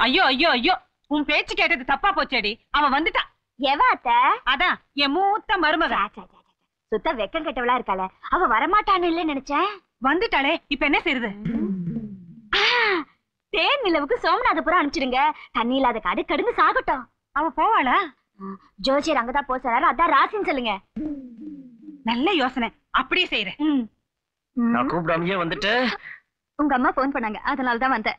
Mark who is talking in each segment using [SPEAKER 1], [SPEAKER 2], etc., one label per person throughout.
[SPEAKER 1] ஐயோ ஐயோ ஐயோ, உன் பேச்சு கேட்டது தப்பா போச்சேடி. அவன் வந்துட்டா.
[SPEAKER 2] எவாத்த?
[SPEAKER 1] அதான் என் மூத்த மருமக.
[SPEAKER 2] சுத்த வெக்கம் கெட்டவளா இருக்காள. அவ வரமாட்டான்னு இல்ல நினைச்சேன்.
[SPEAKER 1] வந்துட்டாளே, இப்ப என்ன செய்யுது?
[SPEAKER 2] தேன் நிலவுக்கு சோமநாதபுரம் அனுப்பிச்சிடுங்க. தண்ணி இல்லாத கடுக்கடுன்னு சாகட்டும்.
[SPEAKER 1] அவ போவாளா?
[SPEAKER 2] ஜோசியர் அங்கதான் போறாரு, அதான் ராசின்னு சொல்லுங்க.
[SPEAKER 1] நல்ல யோசனை, அப்படியே செய்யறேன்.
[SPEAKER 3] நான் கூப்பிடாமையே வந்துட்டு
[SPEAKER 2] உங்க அம்மா போன் பண்ணாங்க, அதனாலதான் வந்தேன்.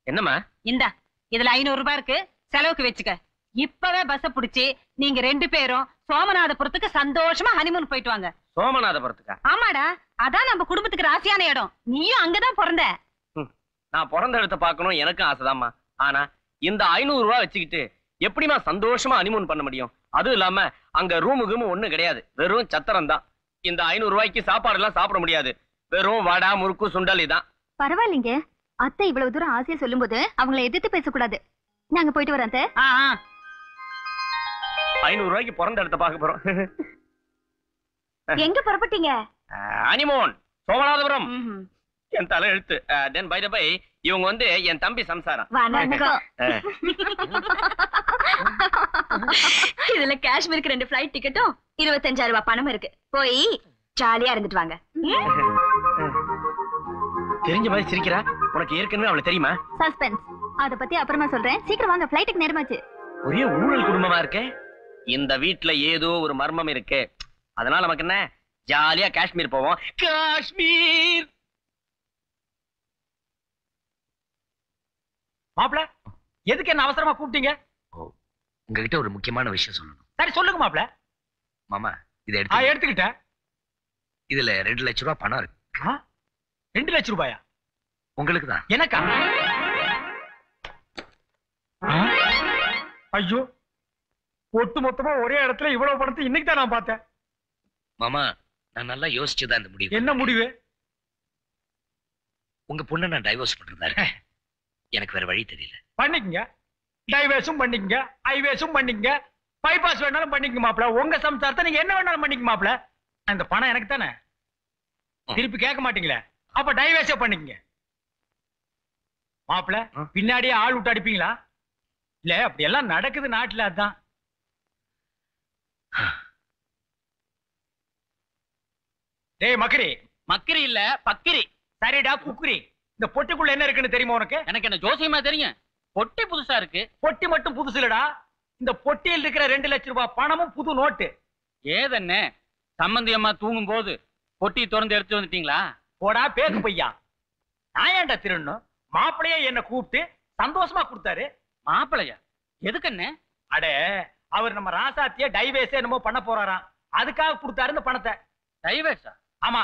[SPEAKER 3] என்னம்மா?
[SPEAKER 1] இந்தா, இதுல 500 ரூபாய் இருக்கு, செலவுக்கு வச்சுக்க. இப்பவே பஸ் புடிச்சு நீங்க 2 பேரும் சோமநாதபுரத்துக்கு சந்தோஷமா ஹனிமூன் போயிட்டு வாங்க.
[SPEAKER 3] சோமநாதபுரத்துக்கா?
[SPEAKER 1] ஆமாடா, அதான் நம்ம குடும்பத்துக்கு ராசியான இடம். நீயும் அங்கதான் பிறந்த.
[SPEAKER 3] நான் பிறந்த இடத்தை பார்க்கணும் எனக்கும் ஆசைதாம்மா. ஆனா இந்த 500 ரூபாய் வச்சுக்கிட்டு எப்படிமா சந்தோஷமா ஹனிமூன் பண்ண முடியும்? அதுவும் இல்லாம அங்க ரூமுக்கு ஒண்ணு கிடையாது, வெறும் சத்திரம் தான். இந்த 500 ரூபாய்க்கு சாப்பாடு எல்லாம் சாப்பிட முடியாது. வெறும் வடை முறுக்கு சுண்டல் தான்.
[SPEAKER 2] பரவாயில்லைங்க, அத்தை இவ்வளவு தூரம் ஆசையா சொல்லும் போது அவங்களை எதிர்த்து பேசக்கூடாது. நாங்க போயிட்டு வரோம்.
[SPEAKER 3] 500 ரூபாய்க்கு பிறந்த இடத்தை பார்க்க போறோம்.
[SPEAKER 2] எங்க புறப்பட்டீங்க?
[SPEAKER 3] ஹனிமூன் சோமநாதபுரம். என் தலை எழுத்து. தென் பை தி பை, இவங்க வந்து என் தம்பி சம்சாரம்.
[SPEAKER 2] இதுல காஷ்மீருக்கு 2 ஃளைட் டிக்கெட்டும் 25,000 ரூபாய் பணம் இருக்கு. போய் ஜாலியா இருந்துட்டு வாங்க.
[SPEAKER 3] தெரிஞ்ச மாதிரி சிரிக்கிறா. உனக்கு ஏற்கனவே அவளை தெரியுமா?
[SPEAKER 2] சஸ்பென்ஸ், அத பத்தி அப்புறமா சொல்றேன். சீக்கிரம் வாங்க, ஃளைட்டுக்கு நேரமாச்சு.
[SPEAKER 3] ஒரே ஊழல் குடும்பமா இருக்கே. இந்த வீட்டுல ஏதோ ஒரு மர்மம் இருக்கு. அதனால நமக்கு என்ன, ஜாலியா காஷ்மீர் போவோம். காஷ்மீர்.
[SPEAKER 4] மாப்ள, எதுக்கு என்ன அவசரமா கூப்பிட்டீங்க?
[SPEAKER 5] உங்ககிட்ட ஒரு முக்கியமான விஷயம் சொல்லணும்.
[SPEAKER 4] சரி சொல்லுங்க மாப்ள.
[SPEAKER 5] மாமா, இதை
[SPEAKER 4] எடுத்துக்கிட்டேன்.
[SPEAKER 5] இதுல 2 லட்சம் ரூபாய் பணம் இருக்கு.
[SPEAKER 4] 2 லட்சம் ரூபாயா?
[SPEAKER 5] உங்களுக்கு தான்.
[SPEAKER 4] எனக்கா? ஐயோ, ஒட்டு மொத்தமா ஒரே இடத்துல இவ்வளவு பணத்தை இன்னைக்கு தான் நான் பார்த்தேன்.
[SPEAKER 5] மாமா, நான் நல்லா யோசிச்சுதான் இந்த முடிவு.
[SPEAKER 4] என்ன முடிவு?
[SPEAKER 5] உங்க பொண்ணை நான் டைவர்ஸ் பண்றதா எனக்கு வேற வழி தெரியல.
[SPEAKER 4] பண்ணிக்கங்க, டைவர்ஸும் பண்ணிக்கங்க, ஹைவேஸும் பண்ணிக்கங்க, பைபாஸ் வேணாலும் பண்ணிக்க மாப்ள. உங்க சம்சாரத்தை நீங்க என்ன வேணாலும் பண்ணிக்க மாப்ள. அந்த பணம் எனக்கு தானே, திருப்பி கேட்க மாட்டீங்களே. அப்ப டைவர்ஸே பண்ணிக்கங்க மாப்ள. பின்னாடியே ஆள் விட்டு அடிப்பீங்களா? இல்ல அப்படி எல்லாம் நடக்குது நாட்டுல. அதான் டேய் மக்கரி.
[SPEAKER 3] மக்கரி இல்ல பக்கிரி.
[SPEAKER 4] சரிடா குக்குரி. இந்த பொட்டிக்குள்ள என்ன இருக்குன்னு தெரியுமா உனக்கு?
[SPEAKER 3] எனக்கு என்ன ஜோசியமா தெரியும். பொட்டி புதுசா இருக்கு.
[SPEAKER 4] பொட்டி மட்டும் புதுசு இல்லடா, இந்த பொட்டியில் இருக்கிற 2 லட்சம் ரூபாய் பணமும் புது நோட்டு.
[SPEAKER 3] ஏதென்ன சம்பந்தி அம்மா தூங்கும் போது பொட்டி திறந்து எடுத்து வந்துட்டீங்களா?
[SPEAKER 4] போடா பேக்கு பையா, நான் ஏன்டா திருடணும்? மாப்பிளையே என்ன கூப்பிட்டு சந்தோஷமா கொடுத்தாரு.
[SPEAKER 3] மாப்பிளையா? எதுக்குன்னு?
[SPEAKER 4] அடே, அவர் நம்ம ராசாத்திய டைவேஸ் என்னமோ பண்ண போறாராம், அதுக்காக கொடுத்தாரு இந்த பணத்தை.
[SPEAKER 3] டைவேஸா?
[SPEAKER 4] ஆமா.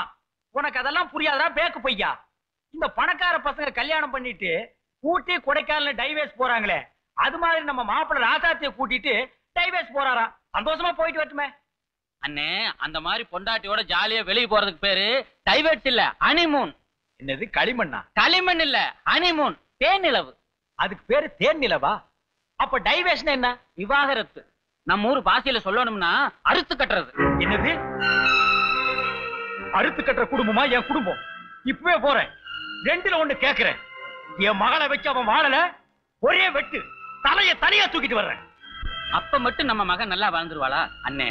[SPEAKER 4] உனக்கு அதெல்லாம் புரியாதா பேக்கு பையா? இந்த பணக்கார பசங்க கல்யாணம் பண்ணிட்டு ஊட்டி கொடைக்கானல் டைவேஸ் போறாங்களே, அது மாதிரி நம்ம மாப்பிள்ளை ராசாத்திய கூட்டிட்டு டைவேஸ் போறாராம். சந்தோஷமா போயிட்டு வரட்டுமே.
[SPEAKER 3] அண்ணே, அந்த மாதிரி பொண்டாட்டியோட ஜாலியா வெளியே போறதுக்கு பேரு டைவேட்ஸ் இல்ல, ஹனிமூன்.
[SPEAKER 4] என்னது களிமண்ணா?
[SPEAKER 3] களிமண் இல்ல, ஹனிமூன், தேன் நிலவு.
[SPEAKER 4] அதுக்கு பேரு தேன் நிலவா? அப்ப டைவேஷன் என்ன?
[SPEAKER 3] விவாகரத்து. நம்ம ஊர் பாஷையில சொல்லணும்னா அறுத்து கட்டுறது.
[SPEAKER 4] என்னது அறுத்து கட்டுற குடும்பமா என் குடும்பம்? இப்பவே போறேன், 2ல 1 கேக்குறேன். என் மகளை வச்சு அவன் வாழல, ஒரே வெட்டு, தலைய தனியா தூக்கிட்டு வர்றேன்.
[SPEAKER 3] அப்ப மட்டும் நம்ம மகன் நல்லா வாழ்ந்துருவாளா? அண்ணே,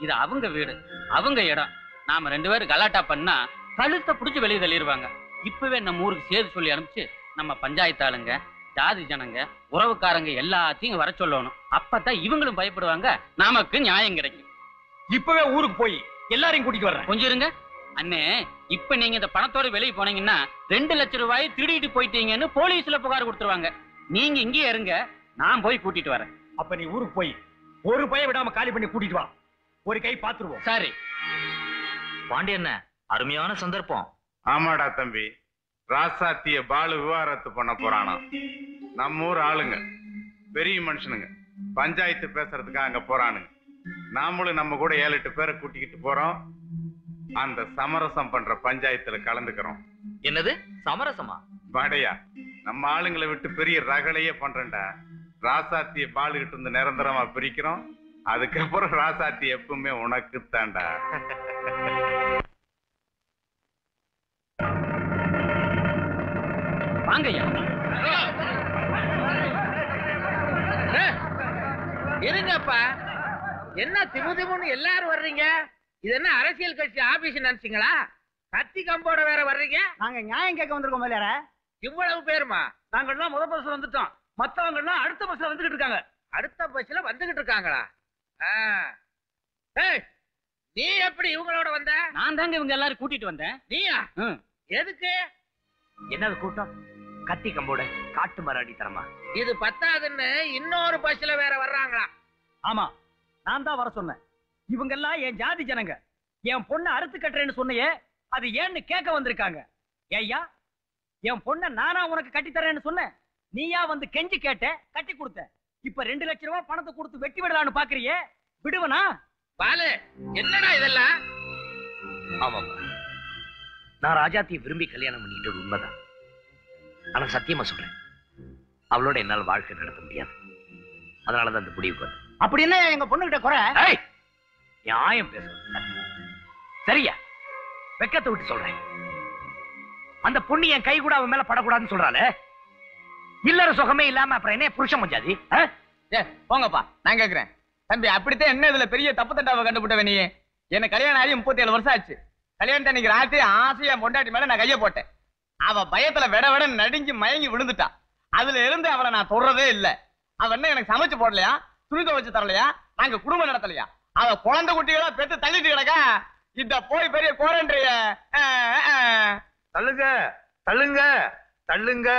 [SPEAKER 3] இது அவங்க வீடு, அவங்க இடம். நாம 2 பேரும் கலாட்டா பண்ணா கழுத்தை புடிச்சு வெளியே தள்ளிடுவாங்க. இப்பவே நம்ம ஊருக்கு சேது சொல்லி அனுப்பிச்சு நம்ம பஞ்சாயத்து ஆளுங்க, ஜாதி ஜனங்க, உறவுக்காரங்க எல்லாத்தையும் வர சொல்லணும். அப்பதான் இவங்களும் பயப்படுவாங்க, நமக்கு நியாயம் கிடைக்கும்.
[SPEAKER 4] இப்பவே ஊருக்கு போய் எல்லாரையும் கூட்டிட்டு வர்றேன்.
[SPEAKER 3] கொஞ்சம் இருங்க அண்ணே. இப்ப நீங்க இந்த பணத்தோட வெளியே போனீங்கன்னா 2 லட்சம் ரூபாய் திருடிட்டு போயிட்டீங்கன்னு போலீஸ்ல புகார் கொடுத்துருவாங்க. நீங்க இங்கே இருங்க, நான் போய் கூட்டிட்டு வரேன்.
[SPEAKER 4] அப்ப நீ ஊருக்கு போய் ஒரு பைய விடாம காலி பண்ணி கூட்டிட்டு வா, ஒரு கை பாத்துருவோம்.
[SPEAKER 3] சரி
[SPEAKER 5] பாண்டியண்ண, அருமையான சந்தர்ப்பம்.
[SPEAKER 6] ஆமாடா தம்பி, ராசாத்திய பாலு விவாகரத்து பண்ண போறானா. நம்ம ஊர் ஆளுங்க, பெரிய மனுஷனுங்க, பஞ்சாயத்து பேசுறதுக்காக அங்க போறானுங்க. நாமளும் நம்ம கூட 7-8 பேரை கூட்டிக்கிட்டு போறோம். அந்த சமரசம் பண்ற பஞ்சாயத்துல கலந்துக்கிறோம்.
[SPEAKER 5] என்னது சமரசமா?
[SPEAKER 6] வாடையா, நம்ம ஆளுங்களை விட்டு பெரிய ரகலையே பண்றேன்டா. ராசாத்திய பாலுகிட்டு இருந்து நிரந்தரமா பிரிக்கிறோம். அதுக்கப்புறம் ராசாத்தி எப்பவுமே உனக்கு தாண்டா.
[SPEAKER 3] வாங்கய்யா.
[SPEAKER 7] இருங்கப்பா, என்ன திமுதிமுன்னு எல்லாரும் வர்றீங்க? இது என்ன அரசியல் கட்சி ஆபீஸ் நினைச்சீங்களா? கத்தி கம்போட வேற வர்றீங்க?
[SPEAKER 4] நாங்க நியாயம் கேட்க வந்திருக்கோம் முதலியார.
[SPEAKER 7] இவ்வளவு பேருமா?
[SPEAKER 4] நாங்க எல்லாம் முதல் பஸ்ல வந்துட்டோம், மத்தவங்க எல்லாம் அடுத்த பஸ்ல வந்துகிட்டு இருக்காங்க.
[SPEAKER 7] அடுத்த பஸ்ல வந்துகிட்டு இருக்காங்களா? ஏய், நீ எப்படி இவங்களோட வந்த?
[SPEAKER 3] நான் தாங்க இவங்க எல்லாரும் கூட்டிட்டு வந்தேன்.
[SPEAKER 7] நீயா? எதுக்கு?
[SPEAKER 4] என்னது கூட்டம்? கத்தி கம்போட காட்டு மராடி தரமா?
[SPEAKER 7] இது பத்தாதுன்னு இன்னொரு பஸ்ல வேற வர்றாங்களா?
[SPEAKER 4] ஆமா, நான் தான் வர சொன்னேன். இவங்க எல்லாம் என் ஜாதி ஜனங்க. என் பொண்ணை அறுத்து கட்டுறேன்னு சொன்னையே, அது ஏன்னு கேட்க வந்திருக்காங்க. ஏய்யா, என் பொண்ணை நானா உனக்கு கட்டி தரேன்னு சொன்னேன், நீயா வந்து கெஞ்சி கேட்ட, கட்டி கொடுத்த. இப்ப 2 லட்சம் ரூபாய் பணத்தை கொடுத்து வெட்டி விடலான்னு பாக்குறியே, விடுவனா?
[SPEAKER 7] பாலு, என்னடா இதெல்லாம்?
[SPEAKER 5] ஆமாப்பா, நான் ராஜாத்தியை விரும்பி கல்யாணம் பண்ணிக்கிட்டது உண்மைதான். ஆனா சத்தியமா சொல்றேன், அவளோட என்னால் வாழ்க்கை நடத்த முடியாது. அதனாலதான் அந்த முடிவுக்கு வந்தேன்.
[SPEAKER 4] அப்படி என்ன எங்க பொண்ணுகிட்ட குறை?
[SPEAKER 5] நியாயம் பேசுறது சரியா? வெக்கத்தை விட்டு சொல்றேன், அந்த பொண்ணு என் கை கூட அவன் மேல படக்கூடாதுன்னு சொல்றாளே. இல்லற சுகமே இல்லாம அப்புறம் என்ன புருஷன் மஞ்சாதி?
[SPEAKER 8] போங்கப்பா, நான் கேக்குறேன். தம்பி, அப்படித்தான் என்ன இதுல பெரிய தப்பு தண்டாவை கண்டுபிட்டவ நீ? என்ன கல்யாணம் ஆகி 37 வருஷம் ஆச்சு. கல்யாணத்தை அன்னைக்கு ராத்திரி ஆசையா பொண்டாட்டி மேல நான் கைய போட்டேன். அவ பயத்துல விட விட நடுங்கி மயங்கி விழுந்துட்டா. அதுல இருந்து அவளை நான் தொடறதே இல்ல. அவ என்ன எனக்கு சமைச்சு போடலையா, துணி துவைச்சு தரலையா, நாங்க குடும்பம் நடத்தலையா? அவ குழந்தை குட்டிகளா பெத்து தள்ளிட்டு கிடக்கா. இத போய் பெரிய கோரன்றிய.
[SPEAKER 9] தள்ளுங்க தள்ளுங்க தள்ளுங்க.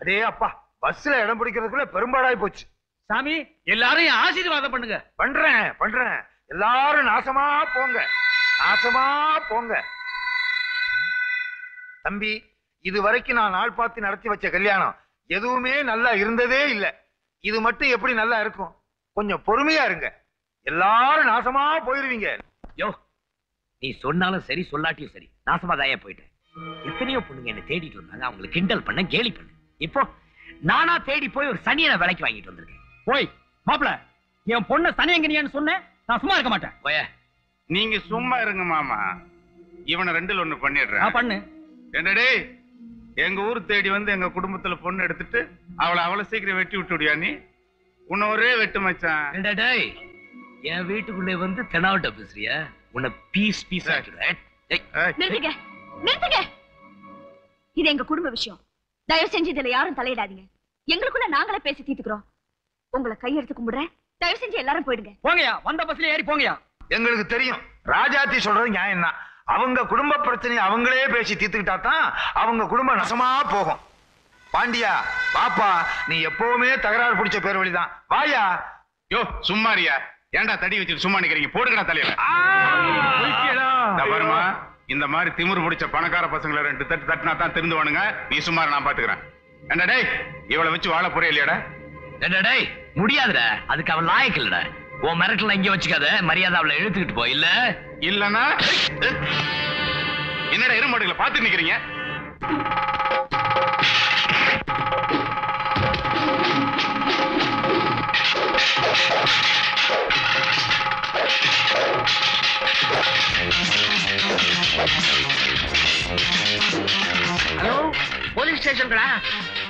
[SPEAKER 9] அடே அப்பா, பஸ்ல இடம் பிடிக்கிறதுக்குள்ள பெரும்பாடாய் போச்சு.
[SPEAKER 4] சாமி, எல்லாரையும் ஆசீர்வாதம் பண்ணுங்க.
[SPEAKER 9] பண்றேன். எல்லாரும் நாசமா போங்க, நாசமா போங்க. தம்பி, இது வரைக்கும் நான் நாள் பார்த்து நடத்தி வச்ச கல்யாணம் எதுவுமே நல்லா இருந்ததே இல்ல. இது மட்டும் எப்படி நல்லா இருக்கும்? கொஞ்சம் பொறுமையா இருங்க, எல்லாரும் நாசமா போயிருவீங்க.
[SPEAKER 5] யோ, நீ சொன்னாலும் சரி சொல்லாட்டியும் சரி, நாசமாதாயா போயிட்டேன். எத்தனையோ பொண்ணுங்க என்ன தேடிட்டு வந்தாங்க, அவங்களை கிண்டல் பண்ண, கேலி பண்ண. இப்போ நானா தேடி போய் ஒரு சனியனை விலைக்கு வாங்கிட்டு வந்திருக்கேன்.
[SPEAKER 4] போய் மாப்பிள, என் பொண்ணை சனியங்கனியான்னு சொன்னேன், நான் சும்மா இருக்க மாட்டேன்.
[SPEAKER 5] போய,
[SPEAKER 6] நீங்க சும்மா இருங்க மாமா. இவனை 2ல் 1 பண்ணிடுறேன்.
[SPEAKER 4] பண்ணு.
[SPEAKER 6] என்னடே, எங்க ஊர் தேடி வந்து எங்க குடும்பத்துல பொண்ணு எடுத்துட்டு அவளை அவ்வளவு சீக்கிரம் வெட்டி விட்டுடியா நீ? உன்னை ஒரே வெட்டு மச்சான்.
[SPEAKER 5] என் வீட்டுக்குள்ளே வந்து தெனாவட்ட பேசுறியா? உன்னை பீஸ் பீஸ்
[SPEAKER 2] நிறுத்துங்க, நிறுத்துங்க. இது எங்க குடும்ப விஷயம். தயவு செஞ்சு இதுல யாரும் தலையிடாதீங்க. எங்களுக்குள்ள நாங்களே பேசி தீர்த்துக்கிறோம். உங்களை கையெடுத்து கும்பிடுறேன். தயவு செஞ்சு எல்லாரும் போயிடுங்க.
[SPEAKER 4] போங்கயா, வந்த பஸ்ல ஏறி போங்கயா.
[SPEAKER 9] எங்களுக்கு தெரியும், ராஜாத்தி சொல்றது நியாயம் தான். அவங்க குடும்ப பிரச்சனையை அவங்களே பேசி தீர்த்துக்கிட்டா தான் அவங்க குடும்பம் நசமா போகும். பாண்டியா பாப்பா, நீ எப்பவுமே தகராறு பிடிச்ச பேர் வழிதான். வாயா.
[SPEAKER 6] யோ சும்மாரியா, ஏன்டா தடி வச்சுட்டு சும்மா நிக்கிறீங்க? போடுங்கடா தலையில. வருமா, இந்த மாதிரி திமிரு பிடிச்ச பணக்கார பசங்களை 2 தட்டு தட்டினா தான் திருந்துவானுங்க. நீ சும்மா, நான் பாத்துக்கிறேன். என்ன டேய், இவளை வச்சு வாழ போறே இல்லையாடா?
[SPEAKER 5] டேய், முடியாதுடா, அதுக்கு அவள் லாயக்கு இல்லடா. உன் மிரட்டல இங்க வச்சுக்காத, மரியாதை அவளை இழுத்துக்கிட்டு போ. இல்ல
[SPEAKER 6] இல்லன்னா என்னடா எருமாடுகளை பார்த்து நிக்கிறீங்க?
[SPEAKER 7] ஹலோ, போலீஸ் ஸ்டேஷன்களா?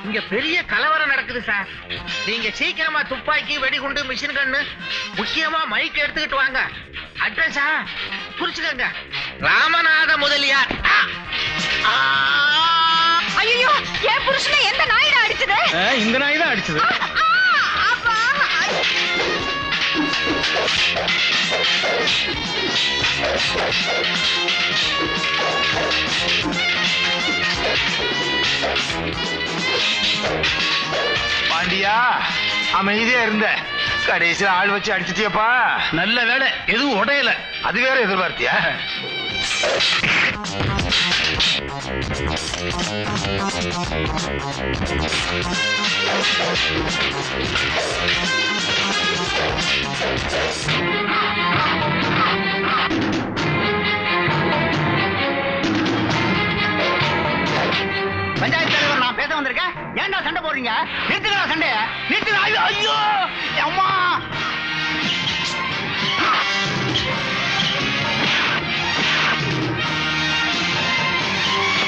[SPEAKER 7] இங்க பெரிய கலவரம் நடக்குது சார். நீங்க சீக்கிரமா துப்பாக்கி, வெடிகுண்டு, மிஷின் கன்னு, முக்கியமா மைக் எடுத்துக்கிட்டு வாங்க. அட்ரஸா குறிச்சுக்கங்க. ராமநாத முதலியார்.
[SPEAKER 2] ஐயோ, என் புருஷனை எந்த நாயிடா அடிச்சது?
[SPEAKER 4] இந்த நாய் தான் அடிச்சது.
[SPEAKER 9] பாண்டியா, அமைதியா இருந்த, கடைசியில் ஆள் வச்சு அடிச்சிட்டியப்பா.
[SPEAKER 5] நல்ல வேலை, எதுவும் உடையல.
[SPEAKER 9] அது வேற எதிர்பார்த்தியா?
[SPEAKER 4] பஞ்சாயத்து தலைவர், நான் பேச வந்திருக்கேன். ஏன்டா சண்டை போடுறீங்க? நிறுத்துங்களா சண்டைய, நிறுத்துங்க. ஐயோ ஐயோ அம்மா.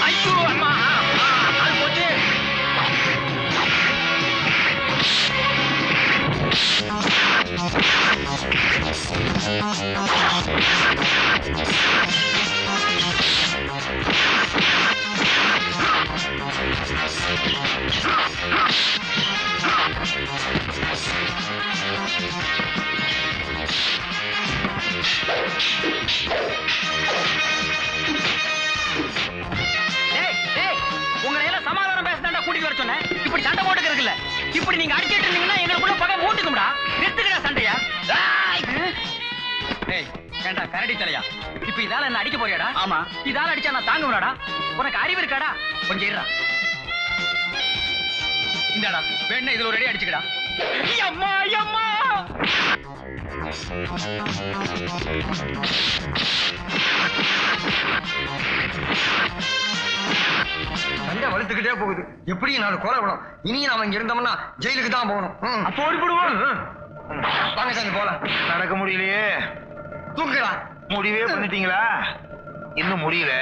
[SPEAKER 4] ஐயோ அம்மா, அது போச்சு. சொன்னேன் இப்படி சண்டை போட்டுக்க இருக்குல்ல இப்படி நீங்க அடிச்சிட்டு இருந்தீங்கன்னா எங்களுக்குள்ள பகை மூட்டுக்கும்டா நிறுத்துக்கடா சண்டையா ஏய் ஏண்டா கரடி தலையா இப்ப இதால என்ன அடிக்க போறியாடா ஆமா இதால அடிச்சா நான் தாங்குவேடா உனக்கு அறிவு இருக்காடா கொஞ்சம் இருடா இந்தாடா வேணா இதுல ஒரு அடி அடிச்சுக்கடா அம்மா அம்மா
[SPEAKER 8] சண்டை வளர்த்துக்கிட்டே போகுது எப்படி நாலு கொலை விடும் இனி நாம இங்க இருந்தோம்னா ஜெயிலுக்கு தான் போகணும்
[SPEAKER 9] அப்போ ஓடி போடுவோம்.
[SPEAKER 8] வாங்க சாமி போலாம்
[SPEAKER 9] நடக்க முடியலையே.
[SPEAKER 8] தூக்குடா
[SPEAKER 9] முடிவே பண்ணிட்டீங்களா? இன்னும் முடியல.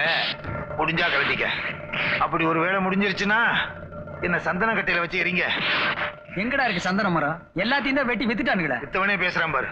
[SPEAKER 9] முடிஞ்சா கழட்டிக்க. அப்படி ஒரு வேளை முடிஞ்சிருச்சுன்னா என்ன சந்தன கட்டையில வச்சு எறிங்க.
[SPEAKER 4] எங்கடா இருக்கு சந்தன மரம்? எல்லாத்தையும் தான் வெட்டி வித்துட்டானுங்கடா.
[SPEAKER 9] வித்தவனே பேசுறான் பாரு.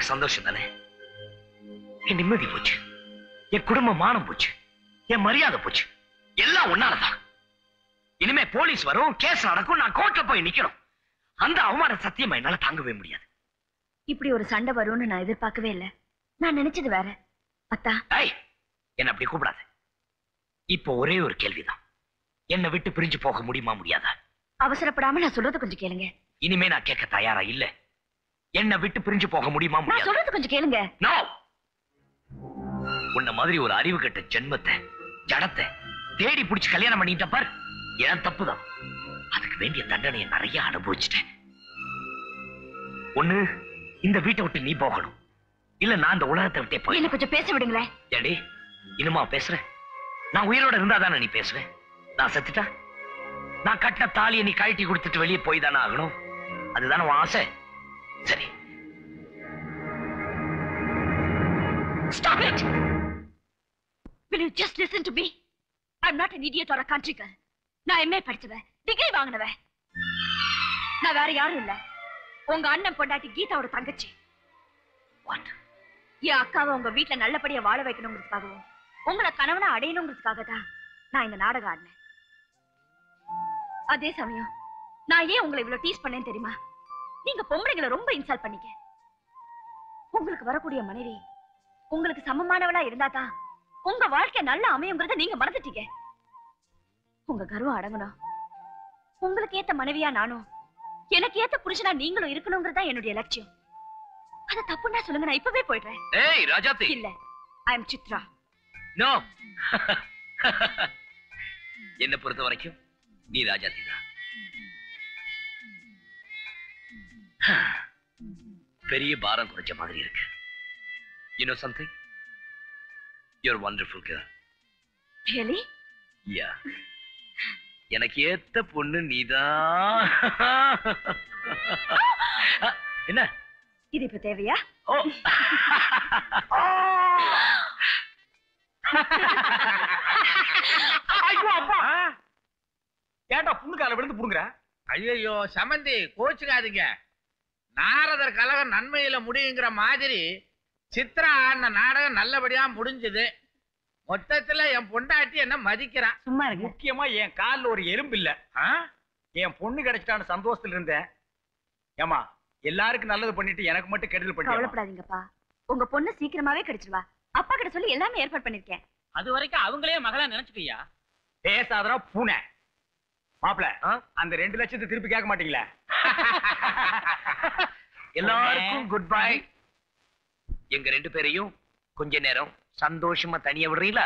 [SPEAKER 5] சந்தோஷம் தானே? என் நிம்மதி போச்சு, என் குடும்ப மானம் போச்சு, என் மரியாதை போச்சு, எல்லாம் ஒன்னாலதான். இனிமே போலீஸ் வரும், கேஸ் நடக்கும், நான் கோர்ட்ல போய் நிக்கணும். அந்த அவமான சத்தியமா என்னால தாங்கவே முடியாது.
[SPEAKER 2] இப்படி ஒரு சண்டை வரும்னு நான் எதிர்பார்க்கவே இல்லை. நான் நினைச்சது வேற. அத்தா
[SPEAKER 5] என்ன அப்படி கூப்பிடாத. இப்போ ஒரே ஒரு கேள்விதான், என்னை விட்டு பிரிஞ்சு போக முடியுமா முடியாதா?
[SPEAKER 2] அவசரப்படாம நான் சொல்றது கொஞ்சம் கேளுங்க.
[SPEAKER 5] இனிமே நான் கேட்க தயாரா இல்ல. என்ன விட்டு பிரிஞ்சு போக முடியுமா முடியாது?
[SPEAKER 2] சொல்றது கொஞ்சம் கேளுங்க.
[SPEAKER 5] நோ. உன்ன மாதிரி ஒரு அறிவு கெட்ட ஜென்மத்தை ஜடத்தை தேடி பிடிச்சு கல்யாணம் பண்ணிட்ட பார், ஏன் தப்புதான். அதுக்கு வேண்டிய தண்டனையை நிறைய அனுபவிச்சுட்டேன். ஒண்ணு இந்த வீட்டை விட்டு நீ போகணும், இல்ல நான் இந்த உலகத்தை விட்டே போய்.
[SPEAKER 2] என்ன கொஞ்சம் பேச விடுங்களேன்.
[SPEAKER 5] ஏடி இனிமா பேசுறேன்? நான் உயிரோட இருந்தா தானே நீ பேசுவேன். நான் செத்துட்டா நான் கட்டின தாலியை நீ கழட்டி கொடுத்துட்டு வெளியே போய் தானே ஆகணும். அதுதானே உன் ஆசை. சரி,
[SPEAKER 2] stop it. Will you just listen to me? I'm not an idiot or a country girl. நான் எம்ஏ படிச்சவன், டிகிரி வாங்கினவன். நான் வேற யாரும் இல்ல, உங்க அண்ணன் பொண்டாட்டி கீதாவோட தங்கச்சி. என் அக்காவை உங்க வீட்டுல நல்லபடியா வாழ வைக்கணுங்கிறதுக்காகவும் உங்களை கணவனை அடையணுங்கிறதுக்காக தான் நான் இந்த நாடகம் ஆடினேன். அதே சமயம் நான் ஏன் உங்களை இவ்வளவு டீஸ் பண்ணேன்னு தெரியுமா? நீங்க பொம்பளைங்களை ரொம்ப இன்சல்ட் பண்ணீங்க. உங்களுக்கு வரக்கூடிய மனைவி உங்களுக்கு சமமானவளா இருந்தாதான் உங்க வாழ்க்கை நல்லா அமையுங்கிறத நீங்க மறந்துட்டீங்க. உங்க கர்வம் அடங்கணும். உங்களுக்கு ஏத்த மனைவியா நானும், எனக்கு ஏத்த புருஷனா நீங்களும் இருக்கணுங்கிறதா என்னுடைய லட்சியம். அத தப்புன்னா சொல்லுங்க, நான் இப்பவே போயிடுறேன்.
[SPEAKER 5] ஏய் ராஜாத்தி.
[SPEAKER 2] இல்ல, ஐ அம் சித்ரா.
[SPEAKER 5] நோ. என்ன பொறுத்த வரைக்கும் நீ ராஜாத்தி தான். பெரிய பாரம் குறைச்ச மாதிரி இருக்கு. You know something? You're a wonderful girl.
[SPEAKER 2] Really?
[SPEAKER 5] Yeah. எனக்கு ஏத்த பொண்ணு நீதான். என்ன
[SPEAKER 2] இது இப்ப தேவையா?
[SPEAKER 5] ஓ.
[SPEAKER 4] ஐயோ அப்பா, ஏன்டா புண்ணு கால விழுந்து புடுங்கற?
[SPEAKER 7] ஐயோ சமந்தி கோச்சுக்காதீங்க. நாரதர் கலகம் நன்மையில முடியுங்கிற மாதிரி சித்ரா ஆடின நாடகம் நல்லபடியா முடிஞ்சது. மொத்தத்துல என் பொண்டாட்டி என்ன மதிக்கிறான்.
[SPEAKER 1] சும்மா இருக்கு.
[SPEAKER 4] முக்கியமா என் கால்ல ஒரு எறும்பு இல்ல. என் பொண்ணு கிடைச்சிட்டான்னு சந்தோஷத்துல இருந்தேன். ஏமா எல்லாருக்கும் நல்லது பண்ணிட்டு எனக்கு மட்டும் கெடுதல் பண்ணி.
[SPEAKER 2] கவலைப்படாதீங்கப்பா, உங்க பொண்ணு சீக்கிரமாவே கிடைச்சிருவா. அப்பா கிட்ட சொல்லி எல்லாமே ஏற்பாடு பண்ணிருக்கேன்.
[SPEAKER 3] அது வரைக்கும் அவங்களே மகளா நினைச்சுக்கையா.
[SPEAKER 4] பேசாதடா பூனை. மாப்ள அந்த 2 லட்சத்தை திருப்பி கேட்க மாட்டீங்களா?
[SPEAKER 5] எல்லாருக்கும் குட் பை. எங்க 2 பேரையும் கொஞ்ச நேரம் சந்தோஷமா தனியா விடுறீங்களா?